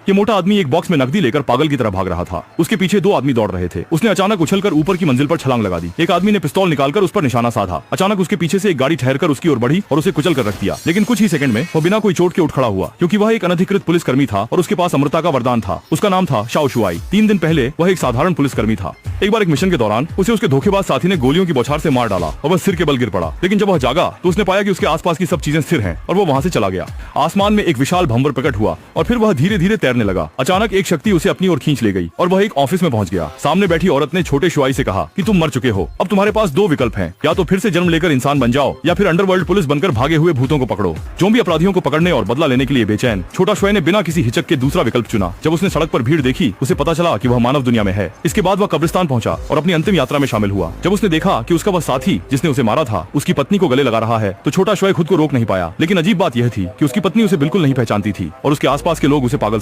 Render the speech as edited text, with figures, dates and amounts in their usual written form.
ये मोटा आदमी एक बॉक्स में नकदी लेकर पागल की तरह भाग रहा था। उसके पीछे दो आदमी दौड़ रहे थे। उसने अचानक उछलकर ऊपर की मंजिल पर छलांग लगा दी। एक आदमी ने पिस्तौल निकालकर उस पर निशाना साधा। अचानक उसके पीछे से एक गाड़ी ठहरकर उसकी ओर बढ़ी और उसे कुचल कर रख दिया। लेकिन कुछ ही सेकंड में वो बिना कोई चोट के उठ खड़ा हुआ, क्योंकि वह एक अनधिकृत पुलिसकर्मी था और उसके पास अमरता का वरदान था। उसका नाम था शाओ शुआई। 3 दिन पहले वह एक साधारण पुलिसकर्मी था। एक बार एक मिशन के दौरान उसे उसके धोखेबाज साथी ने गोलियों की बौछार से मार डाला और वह सिर के बल गिर पड़ा। लेकिन जब वह जागा तो उसने पाया कि उसके आसपास की सब चीजें स्थिर हैं और वो वहां से चला गया। आसमान में एक विशाल भंवर प्रकट हुआ और फिर वह धीरे धीरे तैरने लगा। अचानक एक शक्ति उसे अपनी ओर खींच ले गई और वह एक ऑफिस में पहुंच गया। सामने बैठी औरत ने छोटे शुआई से कहा कि तुम मर चुके हो, अब तुम्हारे पास 2 विकल्प हैं, या तो फिर से जन्म लेकर इंसान बन जाओ या फिर अंडरवर्ल्ड पुलिस बनकर भागे हुए भूतों को पकड़ो। जोम्बी अपराधियों को पकड़ने और बदला लेने के लिए बेचैन छोटा शुआई ने बिना किसी हिचक के दूसरा विकल्प चुना। जब उसने सड़क पर भीड़ देखी, उसे पता चला कि वह मानव दुनिया में है। इसके बाद वह कब्रिस्तान पहुंचा और अपनी अंतिम यात्रा में शामिल हुआ। जब उसने देखा कि उसका वह साथी जिसने उसे मारा था उसकी पत्नी को गले लगा रहा है, तो छोटा शुआई खुद को रोक नहीं पाया। लेकिन अजीब बात यह थी कि उसकी पत्नी उसे बिल्कुल नहीं पहचानती थी और उसके आसपास के लोग उसे पागल